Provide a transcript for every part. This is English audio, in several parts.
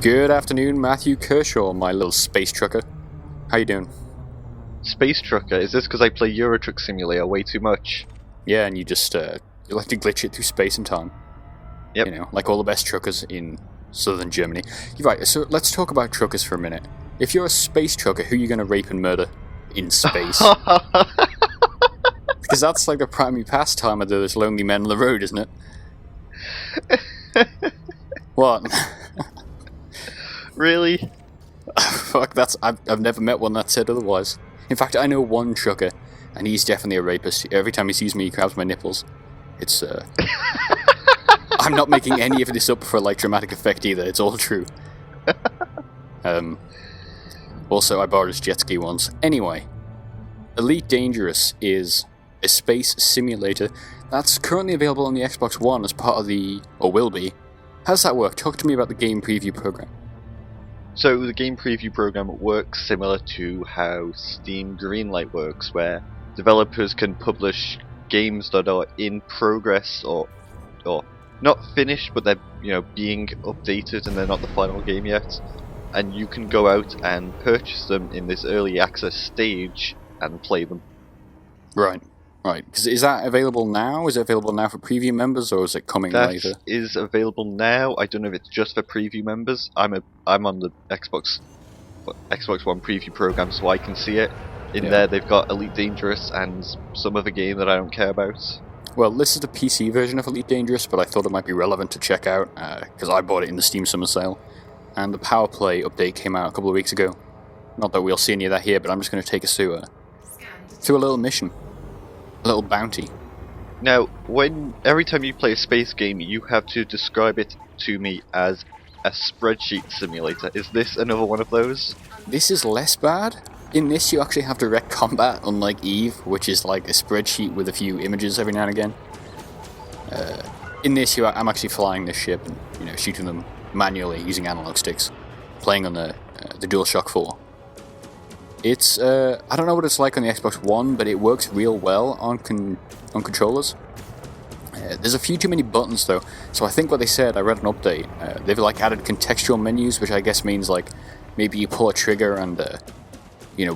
Good afternoon, Matthew Kershaw, my little space trucker. How you doing? Space Trucker? Is this because I play Euro Truck Simulator way too much? Yeah, and you just you like to glitch it through space and time. Yep. You know, like all the best truckers in southern Germany. You're right, so let's talk about truckers for a minute. If you're a space trucker, who are you going to rape and murder in space? Because that's like the primary pastime of those lonely men on the road, isn't it? What? Really? Fuck, I've never met one that said otherwise. In fact, I know one trucker, and he's definitely a rapist. Every time he sees me, he grabs my nipples. It's, I'm not making any of this up for, like, dramatic effect either. It's all true. Also, I borrowed his jet ski once. Anyway, Elite Dangerous is a space simulator that's currently available on the Xbox One as part of the... or will be. How does that work? Talk to me about the game preview program. So the game preview program works similar to how Steam Greenlight works, where developers can publish games that are in progress or not finished, but they're being updated and they're not the final game yet. And you can go out and purchase them in this early access stage and play them. Right. Is that available now? Is it available now for preview members, or is it coming later? That is available now. I don't know if it's just for preview members. I'm on the Xbox One preview program, so I can see it. In there, they've got Elite Dangerous and some other game that I don't care about. Well, this is the PC version of Elite Dangerous, but I thought it might be relevant to check out, because I bought it in the Steam Summer Sale. And the Power Play update came out a couple of weeks ago. Not that we'll see any of that here, but I'm just going to take us through a little mission. A little bounty. Now, every time you play a space game, you have to describe it to me as a spreadsheet simulator. Is this another one of those? This is less bad. In this, you actually have direct combat, unlike Eve, which is like a spreadsheet with a few images every now and again. In this, I'm actually flying this ship and shooting them manually using analog sticks, playing on the DualShock 4. It's, I don't know what it's like on the Xbox One, but it works real well on controllers. There's a few too many buttons though, so I think what they said, I read an update, they've like added contextual menus, which I guess means like, maybe you pull a trigger and,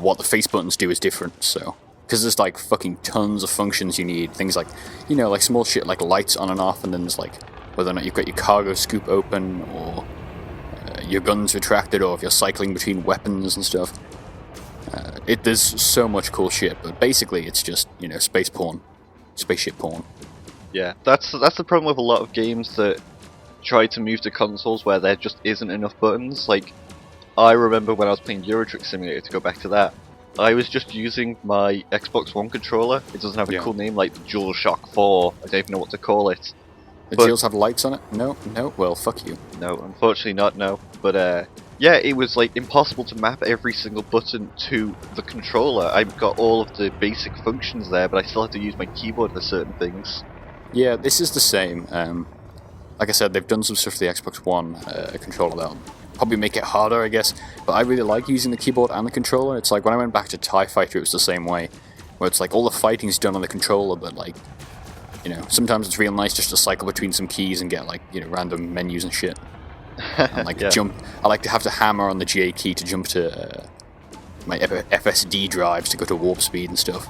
what the face buttons do is different, so. Because there's like fucking tons of functions you need, things like, like small shit like lights on and off, and then there's like, whether or not you've got your cargo scoop open, or your guns retracted, or if you're cycling between weapons and stuff. There's so much cool shit, but basically it's just, space porn. Spaceship porn. Yeah, that's the problem with a lot of games that try to move to consoles where there just isn't enough buttons. Like, I remember when I was playing Euro Truck Simulator, to go back to that, I was just using my Xbox One controller. It doesn't have a cool name like DualShock 4, I don't even know what to call it. The Duals have lights on it? No, well, fuck you. No, unfortunately not, no. But, yeah, it was like impossible to map every single button to the controller. I've got all of the basic functions there, but I still have to use my keyboard for certain things. Yeah, this is the same. Like I said, they've done some stuff to the Xbox One controller that'll probably make it harder, I guess. But I really like using the keyboard and the controller. It's like when I went back to TIE Fighter, it was the same way. Where it's like all the fighting's done on the controller, but like, sometimes it's real nice just to cycle between some keys and get like, random menus and shit. And like jump, I like to have to hammer on the J key to jump to my FSD drives to go to warp speed and stuff.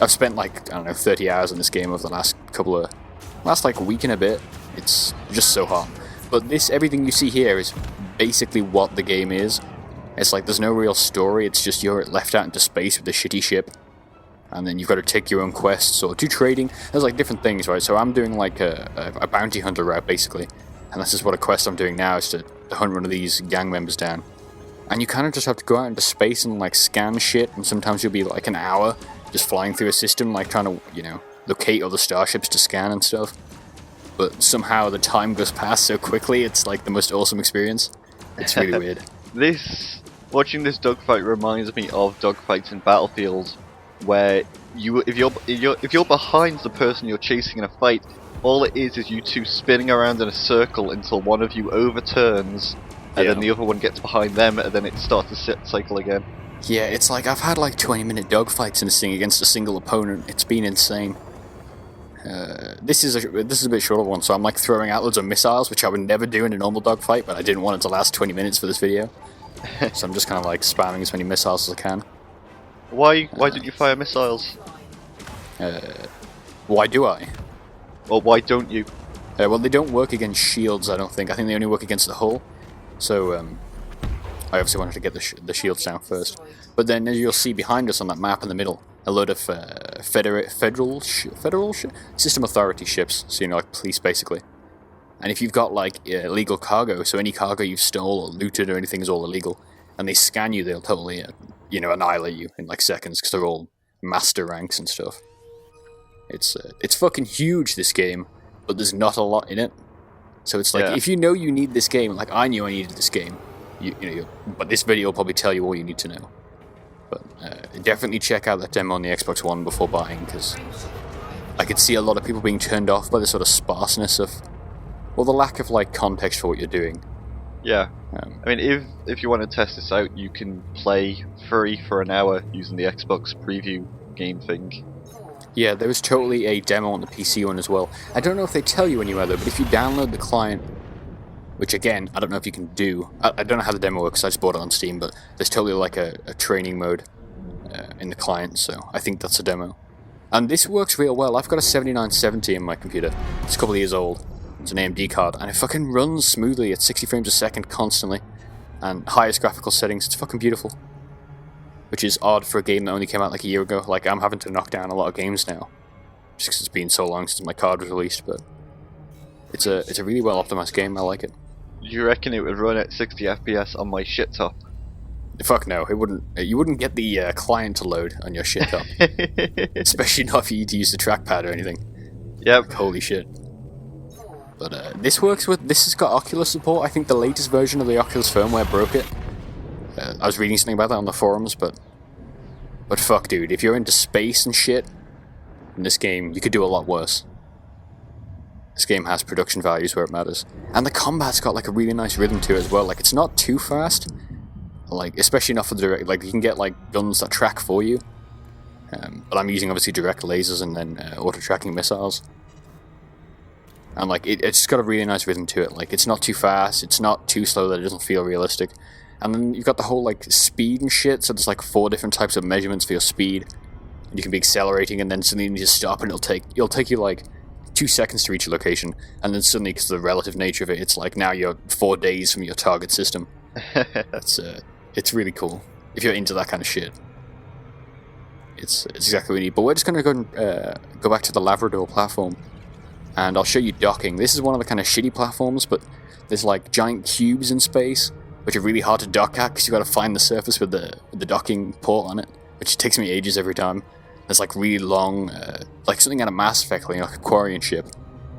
I've spent like, I don't know, 30 hours in this game over the last like week and a bit. It's just so hot. But everything you see here is basically what the game is. It's like there's no real story, it's just you're left out into space with a shitty ship. And then you've got to take your own quests or do trading. There's like different things, right? So I'm doing like a bounty hunter route basically. And this is what a quest I'm doing now, is to hunt one of these gang members down. And you kind of just have to go out into space and like scan shit, and sometimes you'll be like an hour just flying through a system, like trying to, locate other starships to scan and stuff. But somehow the time goes past so quickly, it's like the most awesome experience. It's really weird. Watching this dogfight reminds me of dogfights in Battlefield, where if you're behind the person you're chasing in a fight, all it is you two spinning around in a circle until one of you overturns, and then the other one gets behind them, and then it starts to cycle again. Yeah, it's like I've had like 20-minute dogfights in this thing against a single opponent. It's been insane. This is a bit shorter one, so I'm like throwing out loads of missiles, which I would never do in a normal dogfight, but I didn't want it to last 20 minutes for this video. So I'm just kind of like spamming as many missiles as I can. Why don't you fire missiles? Why do I? Or why don't you? Well, they don't work against shields, I don't think. I think they only work against the hull. So, I obviously wanted to get the shields down first. But then, as you'll see behind us on that map in the middle, a load of federal system authority ships, so you know, like police basically. And if you've got like illegal cargo, so any cargo you've stole or looted or anything is all illegal, and they scan you, they'll totally, annihilate you in like seconds because they're all master ranks and stuff. It's fucking huge, this game, but there's not a lot in it. So it's like, if you know you need this game, like I knew I needed this game, but this video will probably tell you all you need to know. But definitely check out that demo on the Xbox One before buying, because I could see a lot of people being turned off by the sort of sparseness of, well, the lack of like context for what you're doing. Yeah. I mean, if you want to test this out, you can play free for an hour using the Xbox preview game thing. Yeah, there was totally a demo on the PC one as well. I don't know if they tell you anywhere though, but if you download the client, which again, I don't know if you can do. I don't know how the demo works, I just bought it on Steam, but there's totally like a training mode in the client, so I think that's a demo. And this works real well. I've got a 7970 in my computer. It's a couple of years old. It's an AMD card, and it fucking runs smoothly at 60 frames a second constantly. And highest graphical settings, it's fucking beautiful. Which is odd for a game that only came out like a year ago. Like, I'm having to knock down a lot of games now. Just because it's been so long since my card was released, but it's a really well optimized game, I like it. You reckon it would run at 60 FPS on my shit top? Fuck no, it wouldn't. You wouldn't get the client to load on your shit top. Especially not if you need to use the trackpad or anything. Yep. Like, holy shit. But this works with. This has got Oculus support. I think the latest version of the Oculus firmware broke it. I was reading something about that on the forums, but fuck, dude, if you're into space and shit, in this game, you could do a lot worse. This game has production values where it matters. And the combat's got like a really nice rhythm to it as well. Like, it's not too fast. Like, especially not for the direct, like, you can get like guns that track for you. But I'm using obviously direct lasers and then auto-tracking missiles. And like, it's just got a really nice rhythm to it. Like, it's not too fast, it's not too slow that it doesn't feel realistic. And then you've got the whole like speed and shit, so there's like 4 different types of measurements for your speed. And you can be accelerating and then suddenly you need to stop and it'll take you like 2 seconds to reach a location, and then suddenly, because of the relative nature of it, it's like now you're 4 days from your target system. It's really cool if you're into that kind of shit. It's exactly what we need. But we're just gonna go back to the Labrador platform, and I'll show you docking. This is one of the kind of shitty platforms, but there's like giant cubes in space, which are really hard to dock at because you got to find the surface with the docking port on it, which takes me ages every time. There's like really long, like something out of Mass Effect, like a Quarian ship.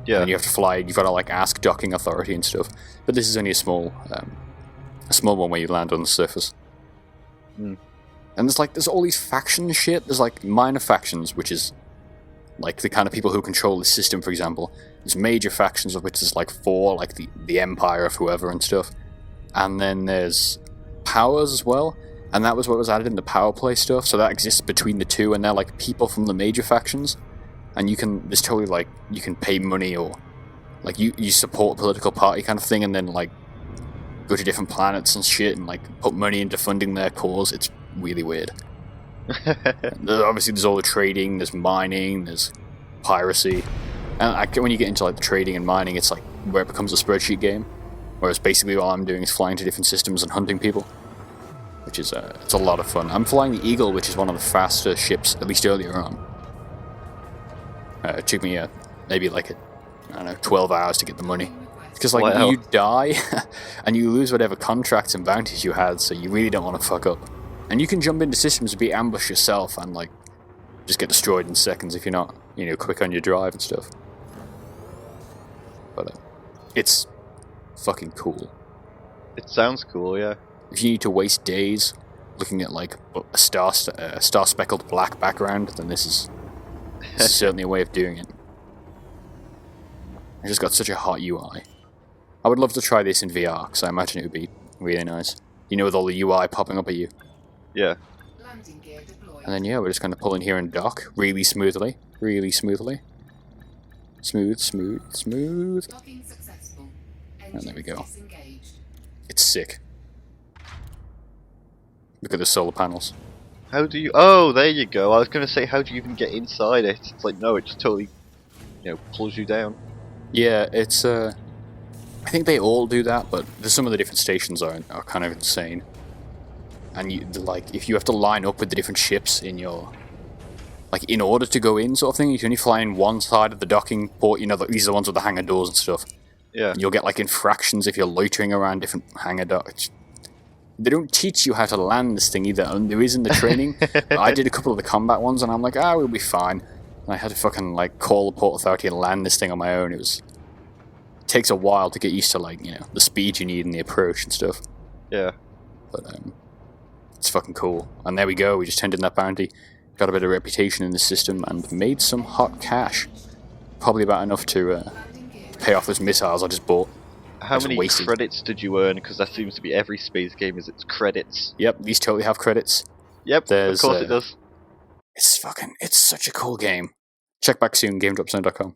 Yeah. And you have to fly. You've got to like ask docking authority and stuff. But this is only a small one where you land on the surface. Mm. And there's all these faction shit. There's like minor factions, which is like the kind of people who control the system, for example. There's major factions, of which there's like 4, like the Empire of whoever and stuff. And then there's powers as well. And that was what was added in the power play stuff. So that exists between the two, and they're like people from the major factions. And there's totally like, you can pay money or like you support a political party kind of thing, and then like go to different planets and shit and like put money into funding their cause. It's really weird. Obviously there's all the trading, there's mining, there's piracy. And when you get into like the trading and mining, it's like where it becomes a spreadsheet game. Whereas basically all I'm doing is flying to different systems and hunting people. Which is, it's a lot of fun. I'm flying the Eagle, which is one of the faster ships, at least earlier on. It took me maybe like 12 hours to get the money. Because like, wow. You die, and you lose whatever contracts and bounties you had, so you really don't want to fuck up. And you can jump into systems and be ambushed yourself and like, just get destroyed in seconds if you're not, quick on your drive and stuff. But it's fucking cool. It sounds cool, yeah. If you need to waste days looking at like a star-speckled black background, then this is certainly a way of doing it. It's just got such a hot UI. I would love to try this in VR, because I imagine it would be really nice. With all the UI popping up at you. Yeah. And then yeah, we're just going to pull in here and dock really smoothly. Really smoothly. Smooth, smooth, smooth. Docking successful. And there we go. Disengaged. It's sick. Look at the solar panels. How do you... Oh, there you go. I was going to say, how do you even get inside it? It's like, no, it just totally, pulls you down. Yeah, it's I think they all do that, but some of the different stations are kind of insane. And if you have to line up with the different ships in your, in order to go in, sort of thing, you can only fly in one side of the docking port. These are the ones with the hangar doors and stuff. Yeah. And you'll get infractions if you're loitering around different hangar docks. They don't teach you how to land this thing either, and there is in the training. I did a couple of the combat ones, and I'm like, we'll be fine. And I had to fucking call the port authority and land this thing on my own. It takes a while to get used to the speed you need and the approach and stuff. Yeah. But it's fucking cool. And there we go. We just turned in that bounty, got a bit of reputation in the system, and made some hot cash. Probably about enough to pay off those missiles I just bought. How many credits did you earn? Because that seems to be every space game is its credits. Yep, these totally have credits. Yep, of course it does. It's such a cool game. Check back soon, GameDropZone.com.